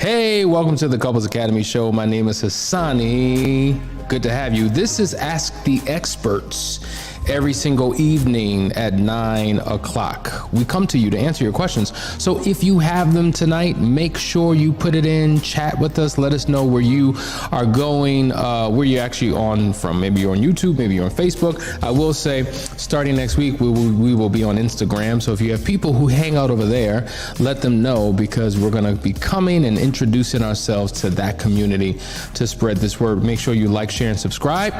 Hey, welcome to the Couples Academy show. My name is Hassani. Good to have you. This is Ask the Experts. Every single evening at 9 o'clock. We come to you to answer your questions. So if you have them tonight, make sure you put it in, chat with us, let us know where you are going, where you're actually on from. Maybe you're on YouTube, maybe you're on Facebook. I will say, starting next week, we will be on Instagram. So if you have people who hang out over there, let them know, because we're gonna be coming and introducing ourselves to that community to spread this word. Make sure you like, share, and subscribe.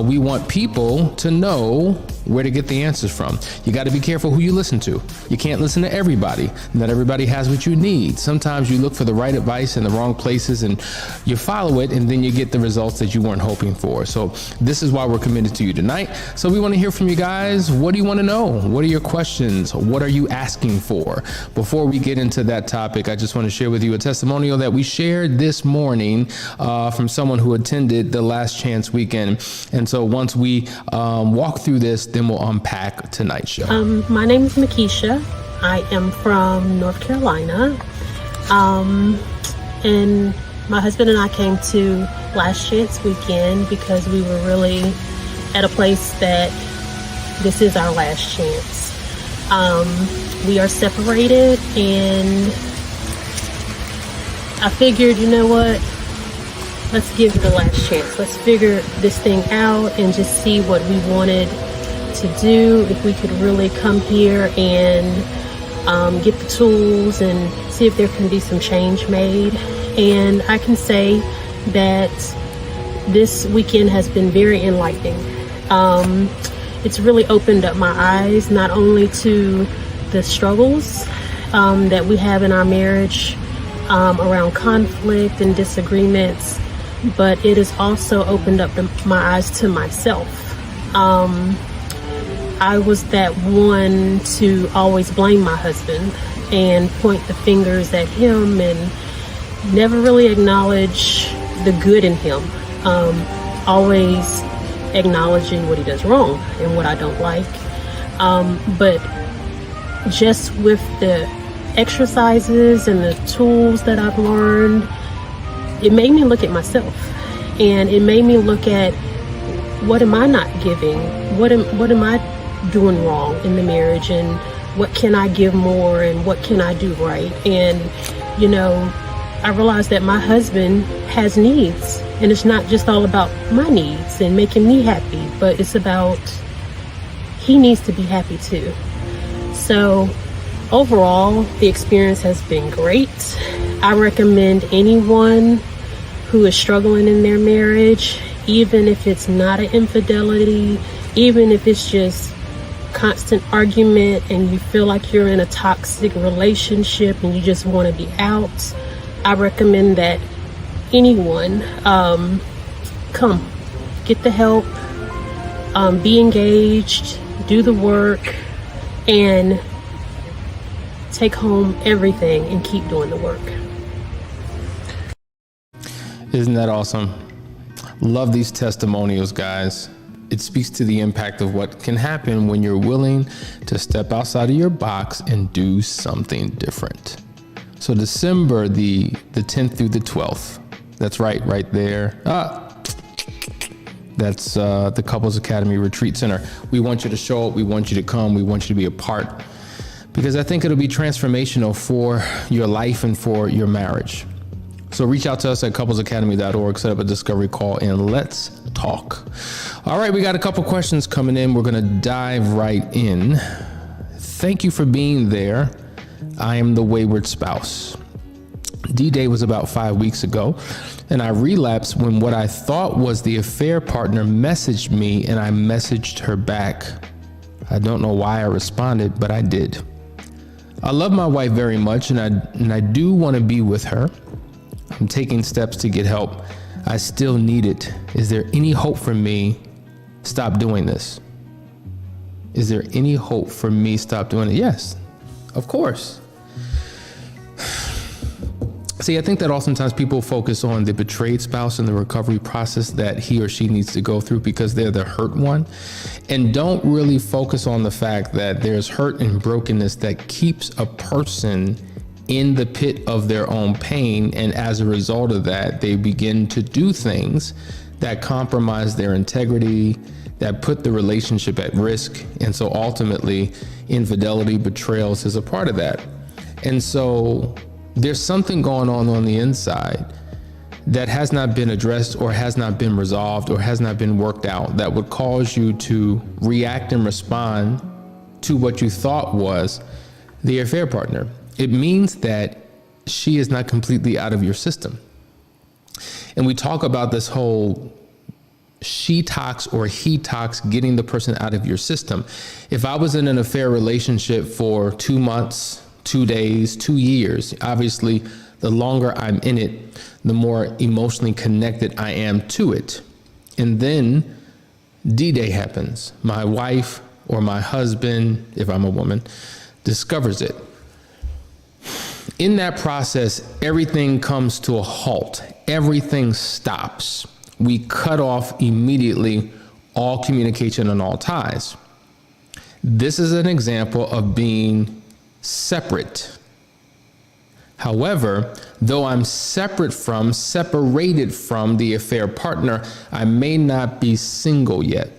We want people to know where to get the answers from. You got to be careful who you listen to. You can't listen to everybody. Not everybody has what you need. Sometimes you look for the right advice in the wrong places and you follow it, and then you get the results that you weren't hoping for. So this is why we're committed to you tonight. So we want to hear from you guys. What do you want to know? What are your questions? What are you asking for? Before we get into that topic, I just want to share with you a testimonial that we shared this morning from someone who attended the Last Chance weekend. And so once we walk through this, then we'll unpack tonight's show. My name is Makisha. I am from North Carolina. And my husband and I came to Last Chance weekend because we were really at a place that this is our last chance. We are separated, and I figured, you know what? Let's give it the last chance. Let's figure this thing out and just see what we wanted to do. If we could really come here and get the tools and see if there can be some change made. And I can say that this weekend has been very enlightening. It's really opened up my eyes, not only to the struggles that we have in our marriage around conflict and disagreements, but it has also opened up my eyes to myself. I was that one to always blame my husband and point the fingers at him and never really acknowledge the good in him. Always acknowledging what he does wrong and what I don't like. But just with the exercises and the tools that I've learned, it made me look at myself, and it made me look at, what am I not giving? What am I doing wrong in the marriage, and what can I give more, and what can I do right? And you know, I realized that my husband has needs, and it's not just all about my needs and making me happy, but it's about he needs to be happy too. So overall, the experience has been great. I recommend anyone who is struggling in their marriage, even if it's not an infidelity, even if it's just constant argument and you feel like you're in a toxic relationship and you just want to be out, I recommend that anyone come, get the help, be engaged, do the work, and take home everything and keep doing the work. Isn't that awesome? Love these testimonials, guys. It speaks to the impact of what can happen when you're willing to step outside of your box and do something different. So December the 10th through the 12th. That's right there. That's the Couples Academy Retreat Center. We want you to show up. We want you to come. We want you to be a part, because I think it'll be transformational for your life and for your marriage. So reach out to us at couplesacademy.org, set up a discovery call, and let's talk. All right, we got a couple questions coming in. We're going to dive right in. Thank you for being there. I am the wayward spouse. D-Day was about 5 weeks ago, and I relapsed when what I thought was the affair partner messaged me, and I messaged her back. I don't know why I responded, but I did. I love my wife very much, and I do want to be with her. I'm taking steps to get help. I still need it. Is there any hope for me? Stop doing this. Is there any hope for me? Stop doing it? Yes, of course. See, I think that oftentimes people focus on the betrayed spouse and the recovery process that he or she needs to go through because they're the hurt one, and don't really focus on the fact that there's hurt and brokenness that keeps a person in the pit of their own pain. And as a result of that, they begin to do things that compromise their integrity, that put the relationship at risk. And so ultimately, infidelity, betrayals is a part of that. And so there's something going on the inside that has not been addressed or has not been resolved or has not been worked out that would cause you to react and respond to what you thought was the affair partner. It means that she is not completely out of your system. And we talk about this whole she talks or he talks, getting the person out of your system. If I was in an affair relationship for 2 months, 2 days, 2 years, obviously the longer I'm in it, the more emotionally connected I am to it. And then D-Day happens. My wife or my husband, if I'm a woman, discovers it. In that process, everything comes to a halt. Everything stops. We cut off immediately all communication and all ties. This is an example of being separate. However, though I'm separated from the affair partner, I may not be single yet.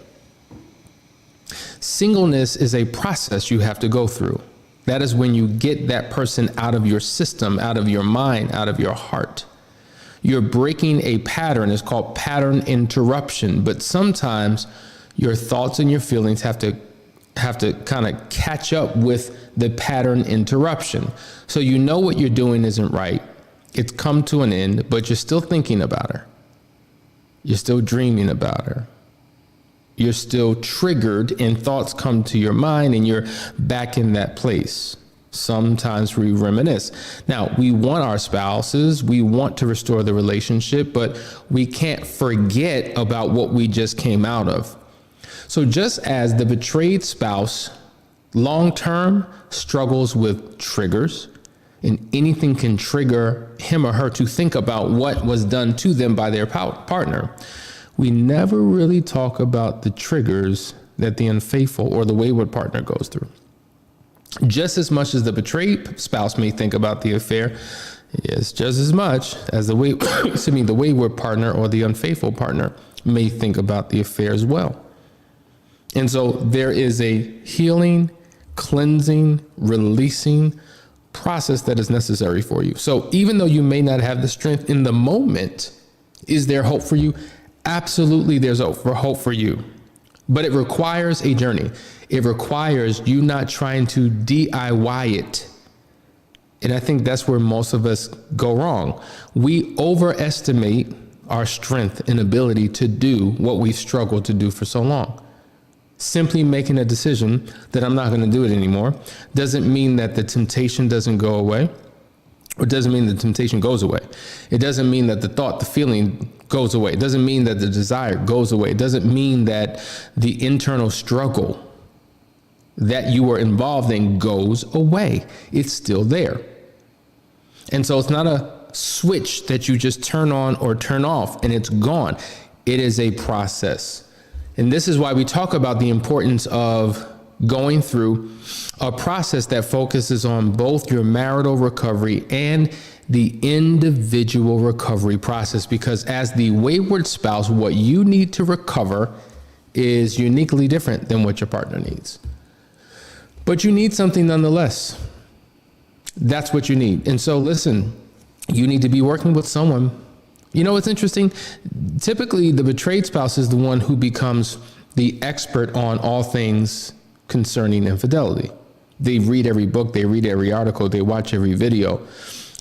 Singleness is a process you have to go through. That is when you get that person out of your system, out of your mind, out of your heart. You're breaking a pattern. It's called pattern interruption. But sometimes your thoughts and your feelings have to kind of catch up with the pattern interruption. So you know what you're doing isn't right. It's come to an end, but you're still thinking about her. You're still dreaming about her. You're still triggered and thoughts come to your mind and you're back in that place. Sometimes we reminisce. Now, we want our spouses, we want to restore the relationship, but we can't forget about what we just came out of. So just as the betrayed spouse long-term struggles with triggers, and anything can trigger him or her to think about what was done to them by their partner, we never really talk about the triggers that the unfaithful or the wayward partner goes through. Just as much as the betrayed spouse may think about the affair, yes, just as much as the wayward partner or the unfaithful partner may think about the affair as well. And so there is a healing, cleansing, releasing process that is necessary for you. So even though you may not have the strength in the moment, is there hope for you? Absolutely, there's hope for you. But it requires a journey. It requires you not trying to DIY it. And I think that's where most of us go wrong. We overestimate our strength and ability to do what we've struggled to do for so long. Simply making a decision that I'm not going to do it anymore doesn't mean that the temptation doesn't go away. It doesn't mean the temptation goes away. It doesn't mean that the thought, the feeling goes away. It doesn't mean that the desire goes away. It doesn't mean that the internal struggle that you were involved in goes away. It's still there. And so it's not a switch that you just turn on or turn off and it's gone. It is a process. And this is why we talk about the importance of going through a process that focuses on both your marital recovery and the individual recovery process, because as the wayward spouse, what you need to recover is uniquely different than what your partner needs. But you need something nonetheless. That's what you need. And so listen, you need to be working with someone. You know, it's interesting. Typically, the betrayed spouse is the one who becomes the expert on all things concerning infidelity. They read every book, they read every article, they watch every video.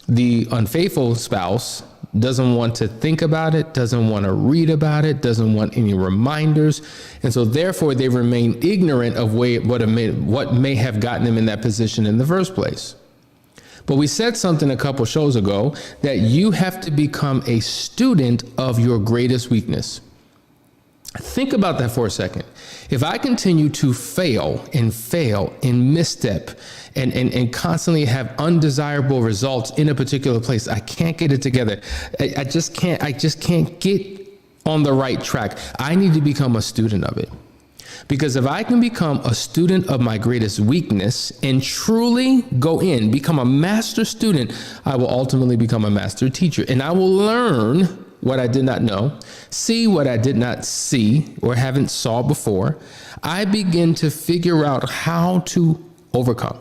The unfaithful spouse doesn't want to think about it, doesn't want to read about it, doesn't want any reminders. And so therefore they remain ignorant of what may have gotten them in that position in the first place. But we said something a couple shows ago that you have to become a student of your greatest weakness. Think about that for a second. If I continue to fail and misstep and constantly have undesirable results in a particular place, I can't get it together. I just can't get on the right track. I need to become a student of it. Because if I can become a student of my greatest weakness and truly go in, become a master student, I will ultimately become a master teacher. And I will learn what I did not know, see what I did not see or haven't saw before. I begin to figure out how to overcome.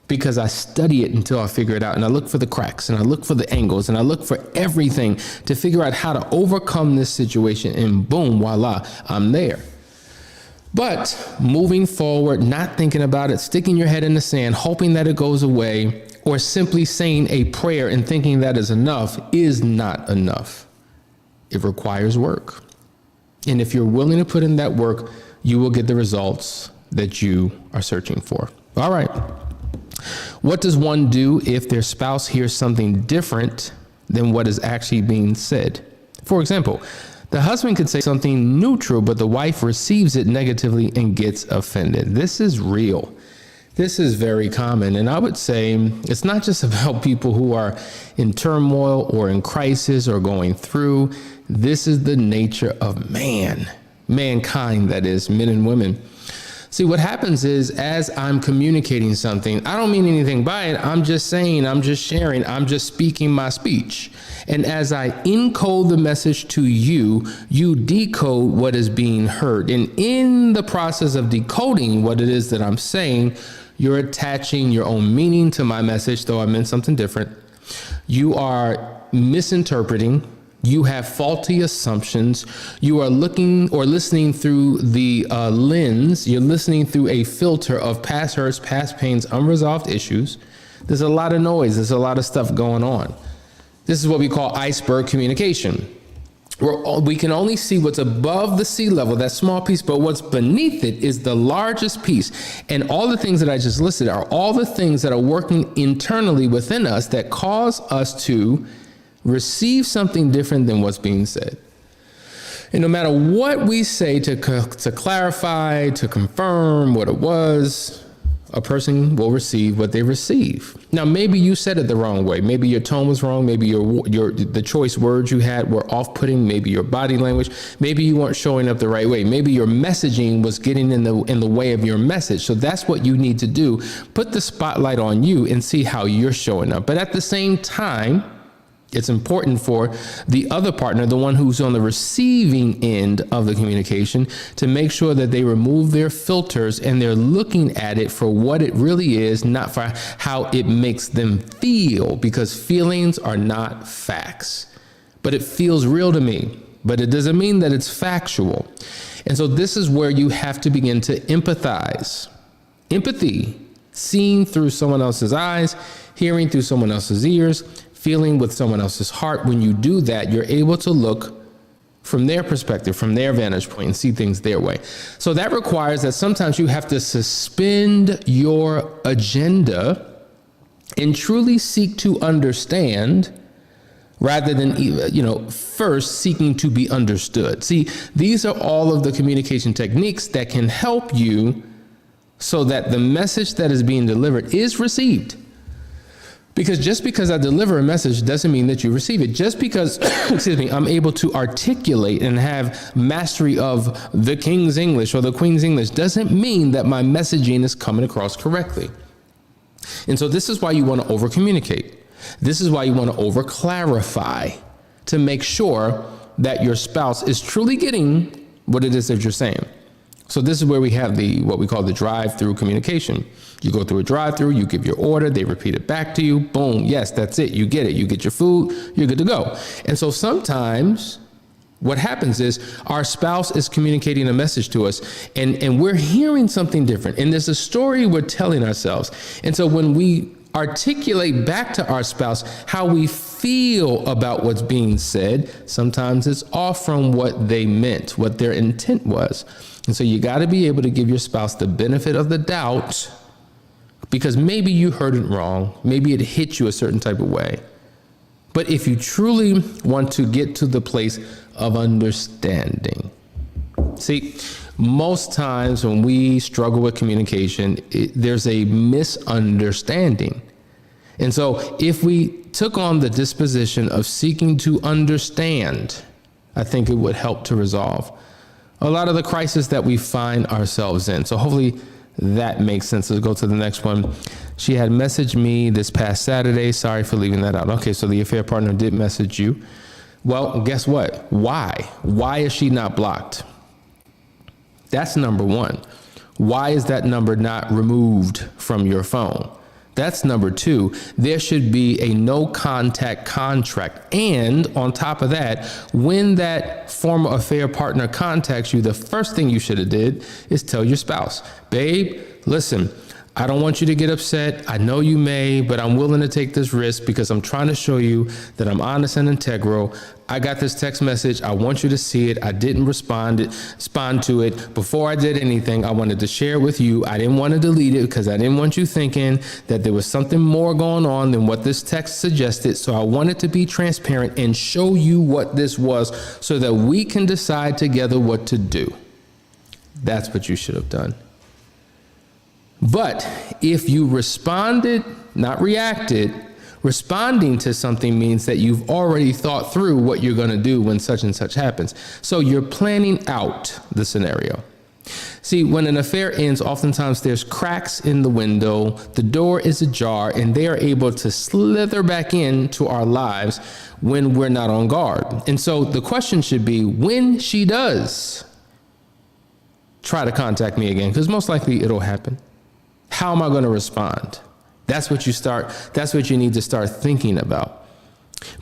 Because I study it until I figure it out, and I look for the cracks, and I look for the angles, and I look for everything to figure out how to overcome this situation, and boom, voila, I'm there. But moving forward, not thinking about it, sticking your head in the sand, hoping that it goes away, or simply saying a prayer and thinking that is enough is not enough. It requires work. And if you're willing to put in that work, you will get the results that you are searching for. All right. What does one do if their spouse hears something different than what is actually being said? For example, the husband could say something neutral, but the wife receives it negatively and gets offended. This is real. This is very common. And I would say it's not just about people who are in turmoil or in crisis or going through. This is the nature of mankind, that is, men and women. See, what happens is, as I'm communicating something, I don't mean anything by it. I'm just saying, I'm just sharing, I'm just speaking my speech. And as I encode the message to you, you decode what is being heard. And in the process of decoding what it is that I'm saying, you're attaching your own meaning to my message, though I meant something different. You are misinterpreting. You have faulty assumptions. You are looking or listening through the lens. You're listening through a filter of past hurts, past pains, unresolved issues. There's a lot of noise. There's a lot of stuff going on. This is what we call iceberg communication. We can only see what's above the sea level, that small piece, but what's beneath it is the largest piece. And all the things that I just listed are all the things that are working internally within us that cause us to receive something different than what's being said. And no matter what we say to clarify, to confirm what it was, a person will receive what they receive. Now, maybe you said it the wrong way. Maybe your tone was wrong. Maybe the choice words you had were off-putting. Maybe your body language. Maybe you weren't showing up the right way. Maybe your messaging was getting in the way of your message. So that's what you need to do. Put the spotlight on you and see how you're showing up. But at the same time, it's important for the other partner, the one who's on the receiving end of the communication, to make sure that they remove their filters and they're looking at it for what it really is, not for how it makes them feel, because feelings are not facts. But it feels real to me, but it doesn't mean that it's factual. And so this is where you have to begin to empathize. Empathy, seeing through someone else's eyes, hearing through someone else's ears, feeling with someone else's heart. When you do that, you're able to look from their perspective, from their vantage point, and see things their way. So that requires that sometimes you have to suspend your agenda and truly seek to understand rather than, first seeking to be understood. See, these are all of the communication techniques that can help you so that the message that is being delivered is received. Because just because I deliver a message doesn't mean that you receive it. Just because, I'm able to articulate and have mastery of the King's English or the Queen's English doesn't mean that my messaging is coming across correctly. And so this is why you want to over communicate. This is why you want to over clarify, to make sure that your spouse is truly getting what it is that you're saying. So this is where we have what we call the drive-through communication. You go through a drive-through, you give your order, they repeat it back to you. Boom. Yes, that's it. You get it. You get your food, you're good to go. And so sometimes what happens is our spouse is communicating a message to us and we're hearing something different. And there's a story we're telling ourselves. And so when we articulate back to our spouse how we feel about what's being said, sometimes it's off from what they meant, what their intent was. And so you got to be able to give your spouse the benefit of the doubt, because maybe you heard it wrong. Maybe it hit you a certain type of way. But if you truly want to get to the place of understanding, see, most times when we struggle with communication, there's a misunderstanding. And so if we took on the disposition of seeking to understand, I think it would help to resolve a lot of the crisis that we find ourselves in. So hopefully that makes sense. Let's go to the next one. She had messaged me this past Saturday. Sorry for leaving that out. Okay, so the affair partner did message you. Well, guess what? Why? Why is she not blocked? That's number one. Why is that number not removed from your phone? That's number two. There should be a no contact contract. And on top of that, when that former affair partner contacts you, the first thing you should have did is tell your spouse, babe, listen, I don't want you to get upset. I know you may, but I'm willing to take this risk because I'm trying to show you that I'm honest and integral. I got this text message. I want you to see it. I didn't respond to it. Before I did anything, I wanted to share it with you. I didn't want to delete it because I didn't want you thinking that there was something more going on than what this text suggested. So I wanted to be transparent and show you what this was so that we can decide together what to do. That's what you should have done. But if you responded, not reacted, responding to something means that you've already thought through what you're going to do when such and such happens. So you're planning out the scenario. See, when an affair ends, oftentimes there's cracks in the window, the door is ajar, and they are able to slither back into our lives when we're not on guard. And so the question should be, when she does try to contact me again, because most likely it'll happen, how am I going to respond? That's what you need to start thinking about.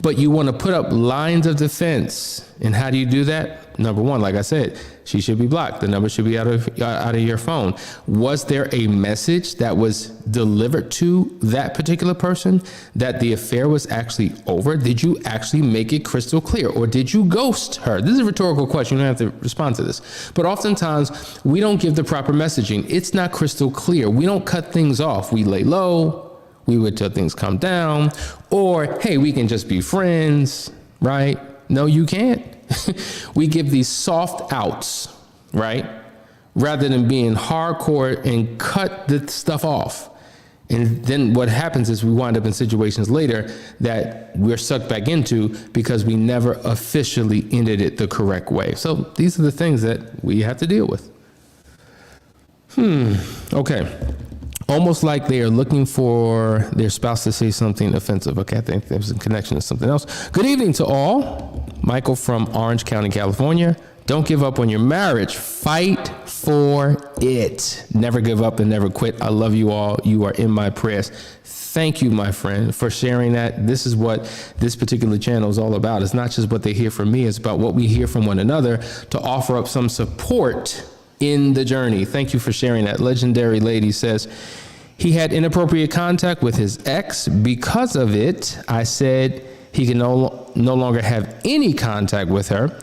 But you want to put up lines of defense. And how do you do that? Number one, like I said, she should be blocked. The number should be out of your phone. Was there a message that was delivered to that particular person that the affair was actually over? Did you actually make it crystal clear? Or did you ghost her? This is a rhetorical question. You don't have to respond to this. But oftentimes, we don't give the proper messaging. It's not crystal clear. We don't cut things off. We lay low. We wait till things come down. Or, hey, we can just be friends, right? No, you can't. We give these soft outs, right? Rather than being hardcore and cut the stuff off. And then what happens is we wind up in situations later that we're sucked back into because we never officially ended it the correct way. So these are the things that we have to deal with. Okay. Almost like they are looking for their spouse to say something offensive. Okay, I think there's a connection to something else. Good evening to all. Michael from Orange County, California. Don't give up on your marriage. Fight for it. Never give up and never quit. I love you all. You are in my prayers. Thank you, my friend, for sharing that. This is what this particular channel is all about. It's not just what they hear from me. It's about what we hear from one another to offer up some support in the journey. Thank you for sharing that. Legendary Lady says, he had inappropriate contact with his ex. Because of it, I said he can no longer have any contact with her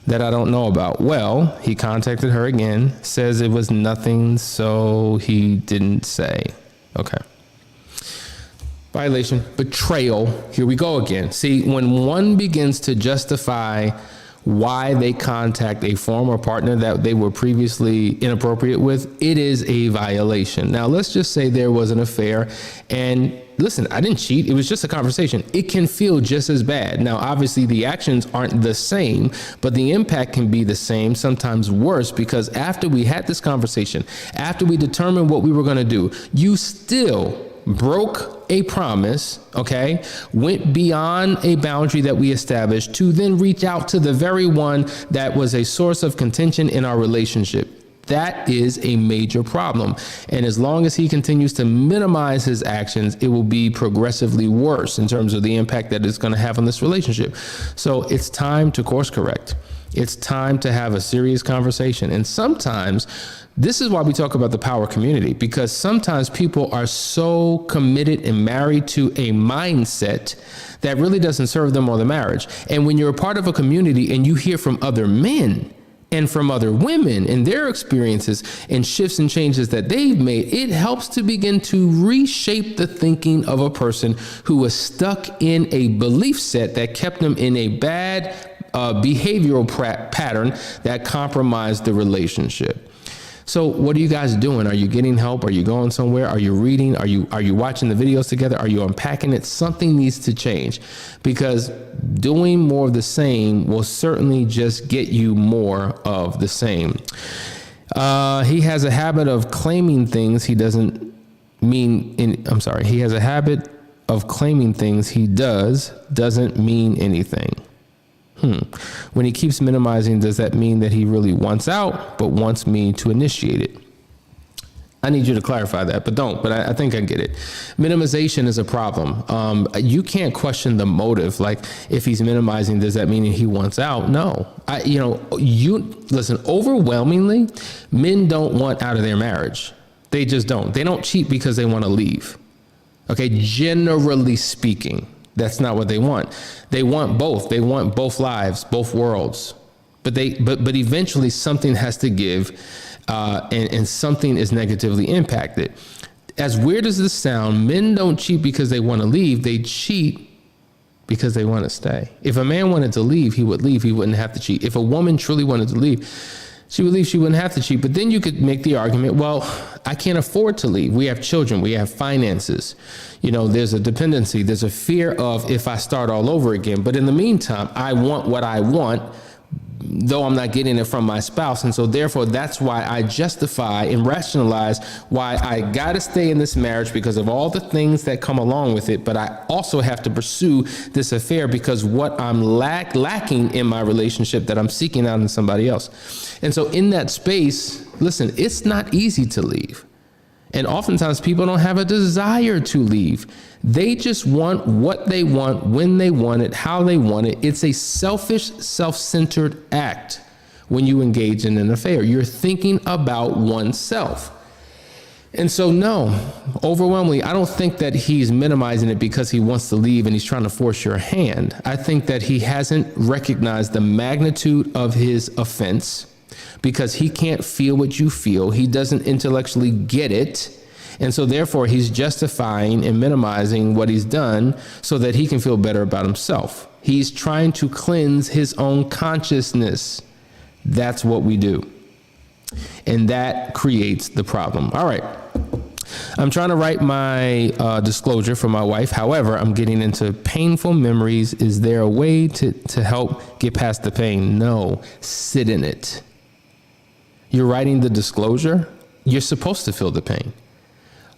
that I don't know about. Well, he contacted her again, says it was nothing, so he didn't say. Okay. Violation, betrayal. Here we go again. See, when one begins to justify why they contact a former partner that they were previously inappropriate with, it is a violation. Now, let's just say there was an affair and listen, I didn't cheat. It was just a conversation. It can feel just as bad. Now, obviously the actions aren't the same, but the impact can be the same, sometimes worse, because after we had this conversation, after we determined what we were going to do, you still broke a promise, okay, went beyond a boundary that we established to then reach out to the very one that was a source of contention in our relationship. That is a major problem. And as long as he continues to minimize his actions, it will be progressively worse in terms of the impact that it's going to have on this relationship. So it's time to course correct. It's time to have a serious conversation. And sometimes this is why we talk about the power community, because sometimes people are so committed and married to a mindset that really doesn't serve them or the marriage. And when you're a part of a community and you hear from other men and from other women and their experiences and shifts and changes that they've made, it helps to begin to reshape the thinking of a person who was stuck in a belief set that kept them in a bad behavioral pattern that compromised the relationship. So what are you guys doing? Are you getting help? Are you going somewhere? Are you reading? Are you watching the videos together? Are you unpacking it? Something needs to change, because doing more of the same will certainly just get you more of the same. He has a habit of claiming things he doesn't mean. He has a habit of claiming things he doesn't mean anything. When he keeps minimizing, does that mean that he really wants out, but wants me to initiate it? I need you to clarify that, but don't. But I think I get it. Minimization is a problem. You can't question the motive. Like, if he's minimizing, does that mean he wants out? No. Listen, overwhelmingly, men don't want out of their marriage. They just don't. They don't cheat because they want to leave. Okay, generally speaking. That's not what they want. They want both. They want both lives, both worlds. But eventually something has to give, and something is negatively impacted. As weird as this sounds, men don't cheat because they want to leave. They cheat because they want to stay. If a man wanted to leave, he would leave. He wouldn't have to cheat. If a woman truly wanted to leave, she would leave. She wouldn't have to cheat. But then you could make the argument, well, I can't afford to leave. We have children. We have finances. There's a dependency. There's a fear of if I start all over again. But in the meantime, I want what I want, though I'm not getting it from my spouse. And so therefore, that's why I justify and rationalize why I got to stay in this marriage, because of all the things that come along with it. But I also have to pursue this affair because what I'm lacking in my relationship that I'm seeking out in somebody else. And so in that space, listen, it's not easy to leave. And oftentimes people don't have a desire to leave. They just want what they want, when they want it, how they want it. It's a selfish, self-centered act when you engage in an affair. You're thinking about oneself. And so, no, overwhelmingly, I don't think that he's minimizing it because he wants to leave and he's trying to force your hand. I think that he hasn't recognized the magnitude of his offense, because he can't feel what you feel. He doesn't intellectually get it. And so therefore he's justifying and minimizing what he's done so that he can feel better about himself. He's trying to cleanse his own consciousness. That's what we do. And that creates the problem. All right. I'm trying to write my disclosure for my wife. However, I'm getting into painful memories. Is there a way to help get past the pain? No. Sit in it. You're writing the disclosure. You're supposed to feel the pain.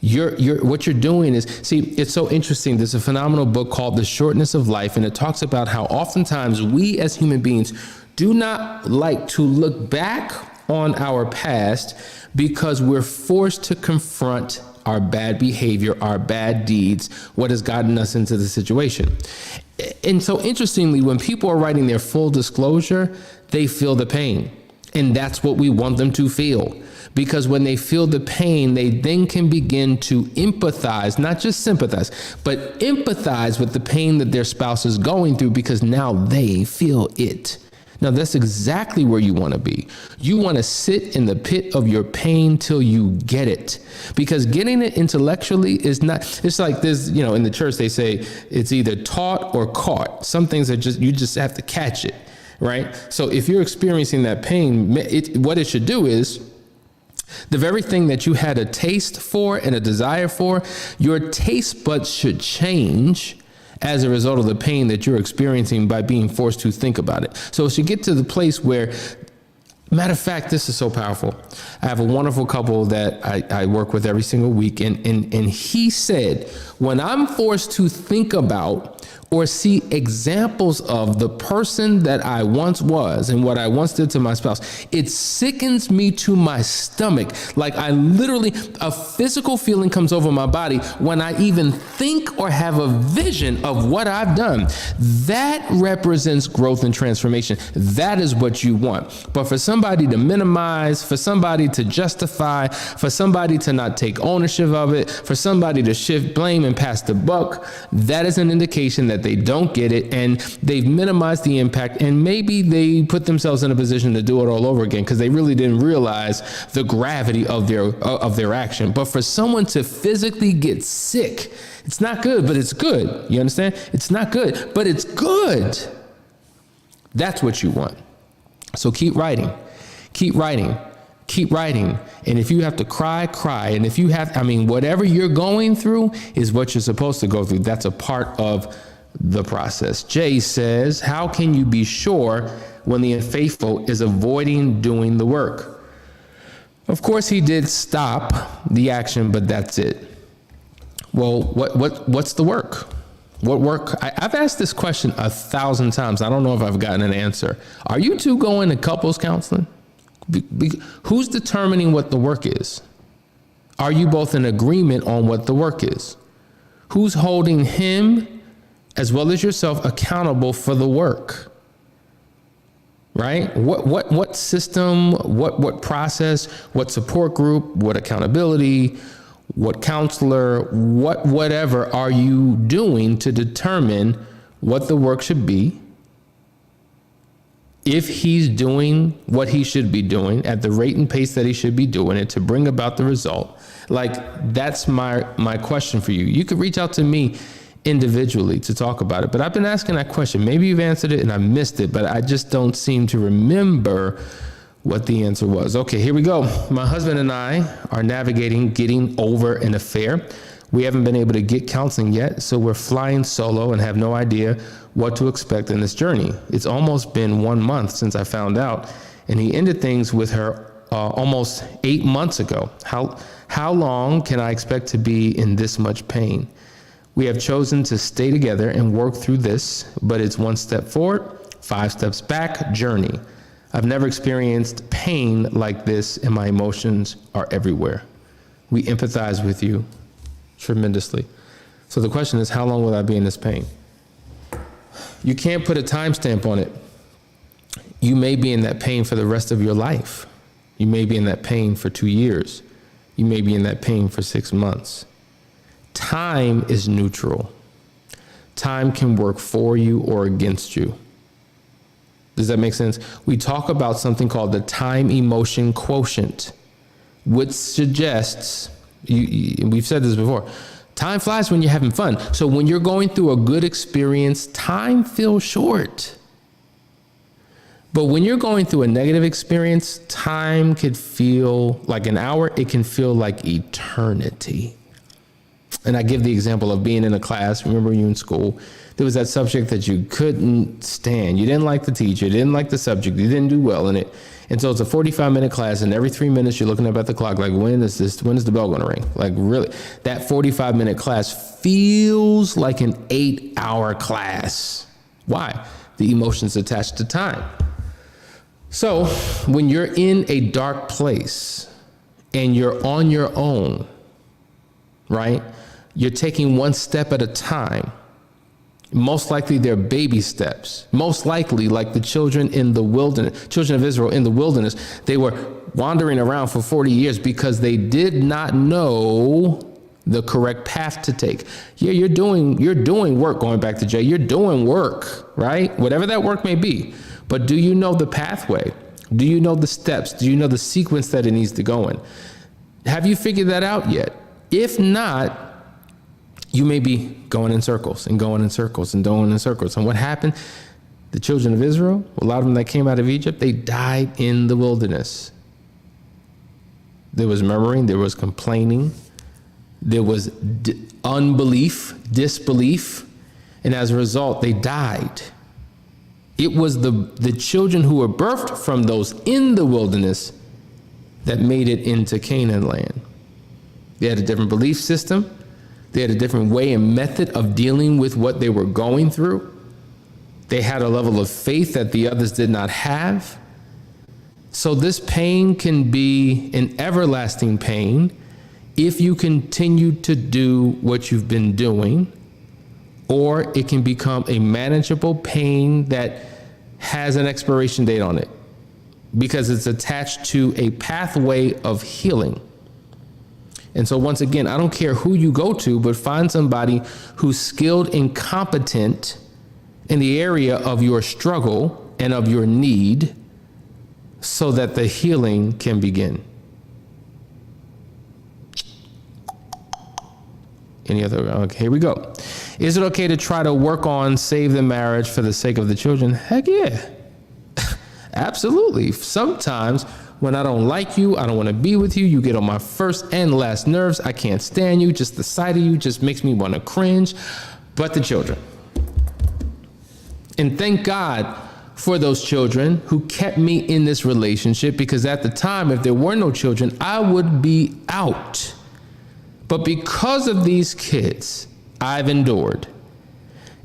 What you're doing is, see, it's so interesting. There's a phenomenal book called The Shortness of Life, and it talks about how oftentimes we as human beings do not like to look back on our past because we're forced to confront our bad behavior, our bad deeds, what has gotten us into the situation. And so interestingly, when people are writing their full disclosure, they feel the pain. And that's what we want them to feel. Because when they feel the pain, they then can begin to empathize, not just sympathize, but empathize with the pain that their spouse is going through, because now they feel it. Now, that's exactly where you want to be. You want to sit in the pit of your pain till you get it. Because getting it intellectually is not, it's like this, in the church, they say it's either taught or caught. Some things are you just have to catch it. Right? So if you're experiencing that pain, what it should do is the very thing that you had a taste for and a desire for, your taste buds should change as a result of the pain that you're experiencing by being forced to think about it. So it should get to the place where, matter of fact, this is so powerful. I have a wonderful couple that I work with every single week. And he said, when I'm forced to think about or see examples of the person that I once was and what I once did to my spouse, it sickens me to my stomach. Like I literally, a physical feeling comes over my body when I even think or have a vision of what I've done. That represents growth and transformation. That is what you want. But for somebody to minimize, for somebody to justify, for somebody to not take ownership of it, for somebody to shift blame and pass the buck, that is an indication that they don't get it and they've minimized the impact, and maybe they put themselves in a position to do it all over again because they really didn't realize the gravity of their action. But for someone to physically get sick, it's not good, but it's good. You understand? It's not good, but it's good. That's what you want. So keep writing. Keep writing. keep writing. And if you have to cry, cry. And if you have, whatever you're going through is what you're supposed to go through. That's a part of the process. Jay says, how can you be sure when the unfaithful is avoiding doing the work? Of course, he did stop the action, but that's it. Well, what's the work? What work? I've asked this question 1,000 times. I don't know if I've gotten an answer. Are you two going to couples counseling? Who's determining what the work is? Are you both in agreement on what the work is? Who's holding him as well as yourself accountable for the work? Right? What system, what process, what support group, what accountability, what counselor, whatever are you doing to determine what the work should be? If he's doing what he should be doing at the rate and pace that he should be doing it to bring about the result. Like, that's my question for you. You could reach out to me individually to talk about it, but I've been asking that question. Maybe you've answered it and I missed it, but I just don't seem to remember what the answer was. Okay, here we go. My husband and I are navigating getting over an affair. We haven't been able to get counseling yet, so we're flying solo and have no idea what to expect in this journey. It's almost been 1 month since I found out, and he ended things with her almost 8 months ago. How long can I expect to be in this much pain? We have chosen to stay together and work through this, but it's 1 step forward, 5 steps back journey. I've never experienced pain like this, and my emotions are everywhere. We empathize with you tremendously. So the question is, how long will I be in this pain? You can't put a timestamp on it. You may be in that pain for the rest of your life. You may be in that pain for 2 years. You may be in that pain for 6 months. Time is neutral. Time can work for you or against you. Does that make sense? We talk about something called the time emotion quotient, which suggests, we've said this before, time flies when you're having fun. So when you're going through a good experience, time feels short. But when you're going through a negative experience, time could feel like an hour. It can feel like eternity. And I give the example of being in a class. Remember, you in school, there was that subject that you couldn't stand. You didn't like the teacher, you didn't like the subject, you didn't do well in it. And so it's a 45-minute class, and every 3 minutes you're looking up at the clock like, when is the bell gonna ring? Like, really, that 45-minute class feels like an 8-hour class. Why? The emotions attached to time. So when you're in a dark place and you're on your own, right? You're taking 1 step at a time. Most likely they're baby steps. Most likely, like the children in the wilderness, children of Israel in the wilderness, they were wandering around for 40 years because they did not know the correct path to take. Yeah, you're doing work, going back to Jay, you're doing work, right? Whatever that work may be. But do you know the pathway? Do you know the steps? Do you know the sequence that it needs to go in? Have you figured that out yet? If not, you may be going in circles and going in circles and going in circles. And what happened? The children of Israel, a lot of them that came out of Egypt, they died in the wilderness. There was murmuring, there was complaining, there was unbelief, disbelief, and as a result, they died. It was the children who were birthed from those in the wilderness that made it into Canaan land. They had a different belief system. They had a different way and method of dealing with what they were going through. They had a level of faith that the others did not have. So this pain can be an everlasting pain if you continue to do what you've been doing, or it can become a manageable pain that has an expiration date on it because it's attached to a pathway of healing. And so once again, I don't care who you go to, but find somebody who's skilled and competent in the area of your struggle and of your need so that the healing can begin. Any other? Okay, here we go. Is it okay to try to work on save the marriage for the sake of the children? Heck yeah. Absolutely. Sometimes When I don't like you, I don't want to be with you. You get on my first and last nerves. I can't stand you. Just the sight of you just makes me want to cringe. But the children. And thank God for those children who kept me in this relationship, because at the time, if there were no children, I would be out. But because of these kids, I've endured.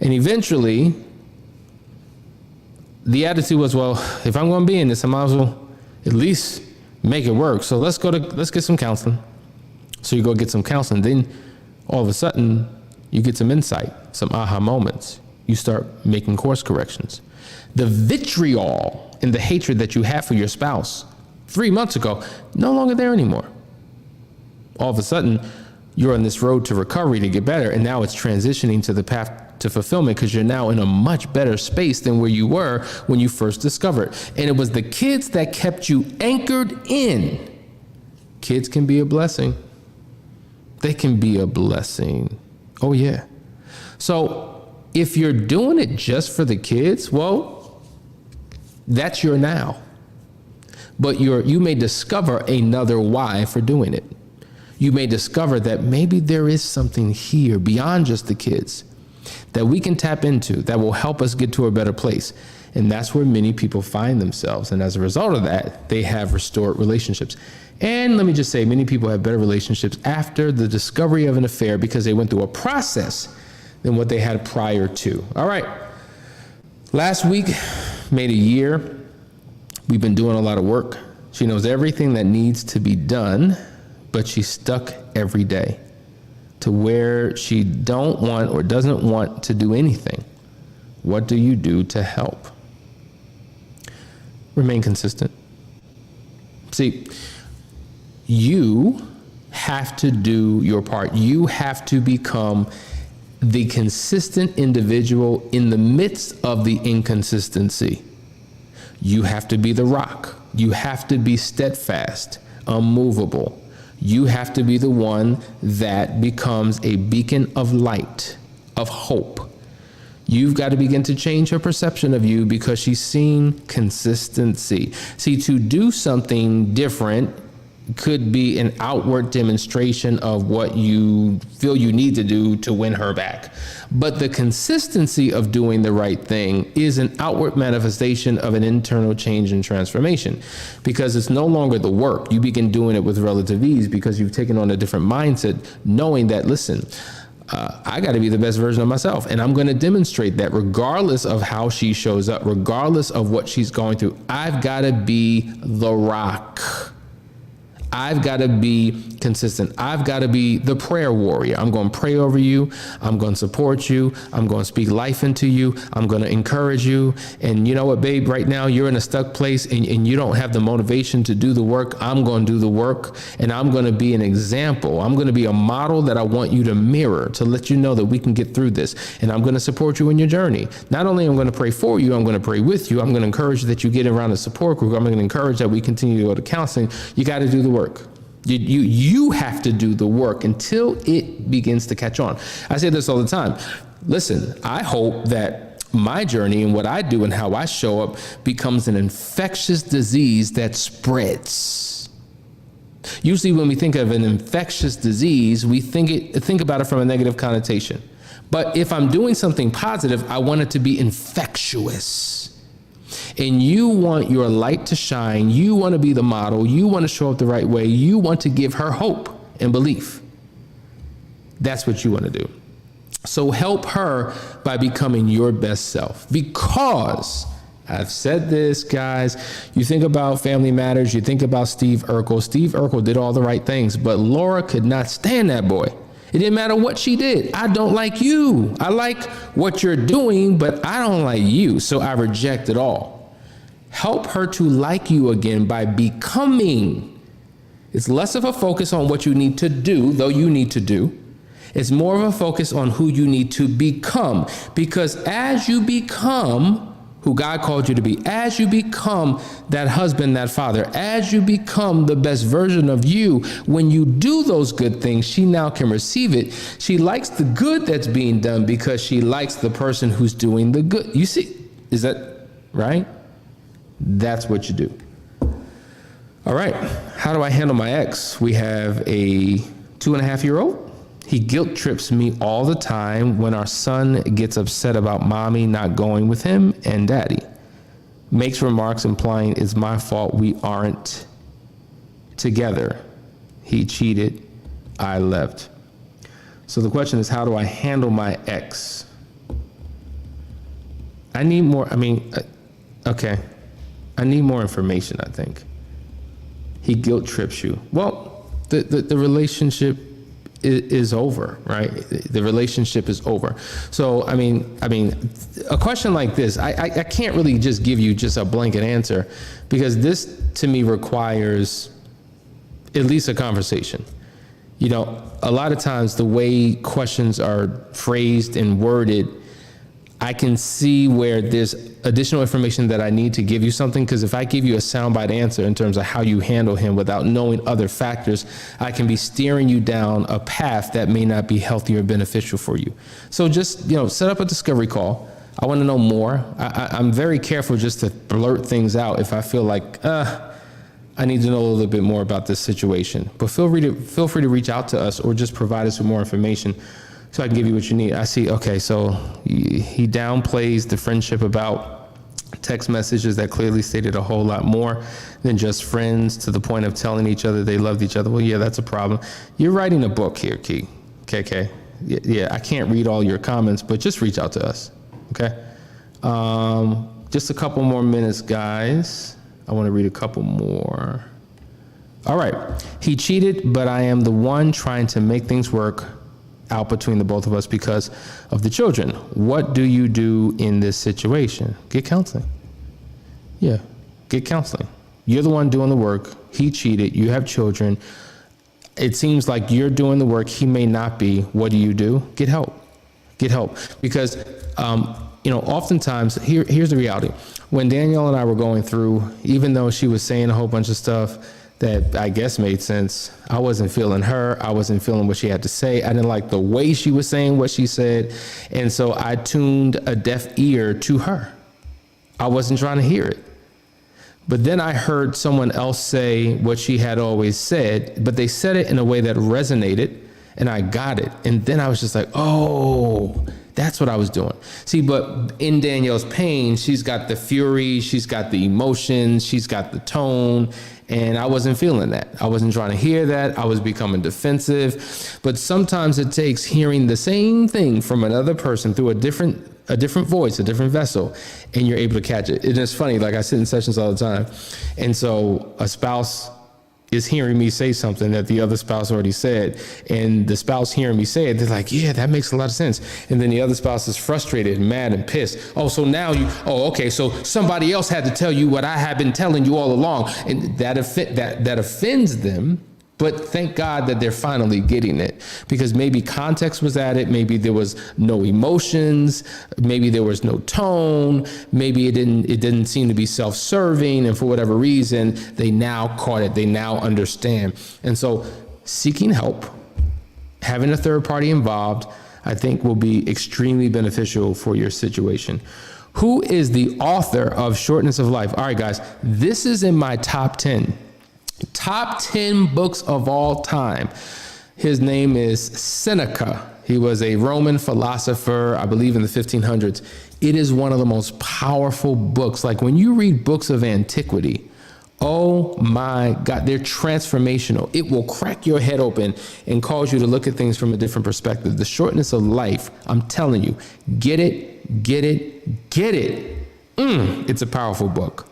And eventually, the attitude was, well, if I'm going to be in this, I might as well at least make it work. So let's get some counseling. So you go get some counseling. Then all of a sudden, you get some insight, some aha moments. You start making course corrections. The vitriol and the hatred that you have for your spouse 3 months ago, no longer there anymore. All of a sudden, you're on this road to recovery to get better, and now it's transitioning to the path to fulfillment, because you're now in a much better space than where you were when you first discovered. And it was the kids that kept you anchored in. Kids can be a blessing. They can be a blessing. Oh, yeah. So if you're doing it just for the kids, well, that's your now. But you may discover another why for doing it. You may discover that maybe there is something here beyond just the kids that we can tap into that will help us get to a better place. And that's where many people find themselves. And as a result of that, they have restored relationships. And let me just say, many people have better relationships after the discovery of an affair because they went through a process than what they had prior to. All right. Last week made a year. We've been doing a lot of work. She knows everything that needs to be done, but she's stuck every day to where she don't want or doesn't want to do anything. What do you do to help? Remain consistent. See, you have to do your part. You have to become the consistent individual in the midst of the inconsistency. You have to be the rock. You have to be steadfast, unmovable. You have to be the one that becomes a beacon of light, of hope. You've got to begin to change her perception of you because she's seen consistency. See, to do something different could be an outward demonstration of what you feel you need to do to win her back. But the consistency of doing the right thing is an outward manifestation of an internal change and transformation, because it's no longer the work. You begin doing it with relative ease because you've taken on a different mindset, knowing that, listen, I got to be the best version of myself. And I'm going to demonstrate that regardless of how she shows up, regardless of what she's going through. I've got to be the rock. I've got to be consistent. I've got to be the prayer warrior. I'm going to pray over you. I'm going to support you. I'm going to speak life into you. I'm going to encourage you. And you know what, babe, right now you're in a stuck place and you don't have the motivation to do the work. I'm going to do the work, and I'm going to be an example. I'm going to be a model that I want you to mirror to let you know that we can get through this. And I'm going to support you in your journey. Not only am I going to pray for you, I'm going to pray with you. I'm going to encourage that you get around a support group. I'm going to encourage that we continue to go to counseling. You got to do the work. You have to do the work until it begins to catch on. I say this all the time. Listen, I hope that my journey and what I do and how I show up becomes an infectious disease that spreads. Usually when we think of an infectious disease, we think about it from a negative connotation. But if I'm doing something positive, I want it to be infectious. And you want your light to shine. You want to be the model. You want to show up the right way. You want to give her hope and belief. That's what you want to do. So help her by becoming your best self. Because I've said this, guys, you think about Family Matters, you think about Steve Urkel. Steve Urkel did all the right things, but Laura could not stand that boy. It didn't matter what she did. I don't like you. I like what you're doing, but I don't like you. So I reject it all. Help her to like you again by becoming. It's less of a focus on what you need to do, though you need to do. It's more of a focus on who you need to become. Because as you become who God called you to be, as you become that husband, that father, as you become the best version of you, when you do those good things, she now can receive it. She likes the good that's being done because she likes the person who's doing the good. You see, is that right? That's what you do. All right. How do I handle my ex? We have a 2.5-year-old. He guilt trips me all the time when our son gets upset about mommy not going with him and daddy. Makes remarks implying it's my fault we aren't together. He cheated. I left. So the question is, how do I handle my ex? I need more, okay. I need more information, I think. He guilt trips you. Well, the relationship is over, right? The relationship is over. So, a question like this, I can't really just give you just a blanket answer, because this to me requires at least a conversation. You know, a lot of times the way questions are phrased and worded, I can see where there's additional information that I need to give you something, because if I give you a soundbite answer in terms of how you handle him without knowing other factors, I can be steering you down a path that may not be healthy or beneficial for you. So just, set up a discovery call. I want to know more. I'm very careful just to blurt things out if I feel like, I need to know a little bit more about this situation. But feel free to reach out to us or just provide us with more information so I can give you what you need. I see, okay, so he downplays the friendship about text messages that clearly stated a whole lot more than just friends, to the point of telling each other they loved each other. Well, yeah, that's a problem. You're writing a book here, Key. KK. Yeah, I can't read all your comments, but just reach out to us, okay? Just a couple more minutes, guys. I want to read a couple more. All right. He cheated, but I am the one trying to make things work out between the both of us because of the children. What do you do in this situation? Get counseling. Yeah, get counseling. You're the one doing the work. He cheated. You have children. It seems like you're doing the work. He may not be. What do? Get help. Get help. Because, oftentimes, here's the reality. When Danielle and I were going through, even though she was saying a whole bunch of stuff that I guess made sense, I wasn't feeling her. I wasn't feeling what she had to say. I didn't like the way she was saying what she said. And so I tuned a deaf ear to her. I wasn't trying to hear it. But then I heard someone else say what she had always said, but they said it in a way that resonated, and I got it. And then I was just like, oh, that's what I was doing. See, but in Danielle's pain, she's got the fury, she's got the emotions, she's got the tone, and I wasn't feeling that. I wasn't trying to hear that. I was becoming defensive. But sometimes it takes hearing the same thing from another person through a different voice, a different vessel, and you're able to catch it. And it's funny, like I sit in sessions all the time, and so a spouse is hearing me say something that the other spouse already said, and the spouse hearing me say it, they're like, yeah, that makes a lot of sense. And then the other spouse is frustrated and mad and pissed. Oh, so now okay, so somebody else had to tell you what I have been telling you all along. And that offends them. But thank God that they're finally getting it, because maybe context was added. Maybe there was no emotions. Maybe there was no tone. Maybe it didn't seem to be self-serving. And for whatever reason, they now caught it. They now understand. And so seeking help, having a third party involved, I think will be extremely beneficial for your situation. Who is the author of Shortness of Life? All right, guys, this is in my top 10. Top 10 books of all time. His name is Seneca. He was a Roman philosopher, I believe in the 1500s. It is one of the most powerful books. Like when you read books of antiquity, oh my God, they're transformational. It will crack your head open and cause you to look at things from a different perspective. The Shortness of Life, I'm telling you, get it, get it, get it. It's a powerful book.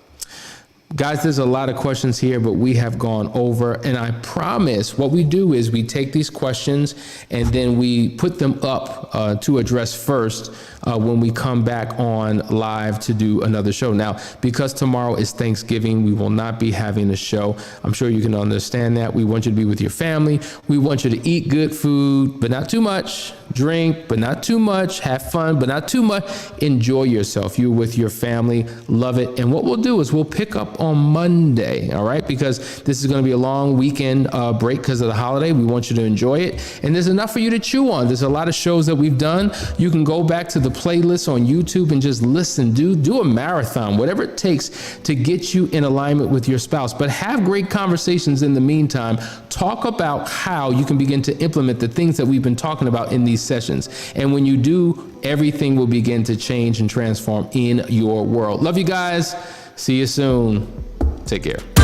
Guys, there's a lot of questions here, but we have gone over, and I promise what we do is we take these questions and then we put them up to address first when we come back on live to do another show. Now, because tomorrow is Thanksgiving, we will not be having a show. I'm sure you can understand that. We want you to be with your family. We want you to eat good food, but not too much. Drink, but not too much. Have fun, but not too much. Enjoy yourself. You're with your family. Love it. And what we'll do is we'll pick up back on Monday, all right? Because this is going to be a long weekend break because of the holiday. We want you to enjoy it. And there's enough for you to chew on. There's a lot of shows that we've done. You can go back to the playlist on YouTube and just listen. Do a marathon, whatever it takes to get you in alignment with your spouse. But have great conversations in the meantime. Talk about how you can begin to implement the things that we've been talking about in these sessions. And when you do, everything will begin to change and transform in your world. Love you guys. See you soon. Take care.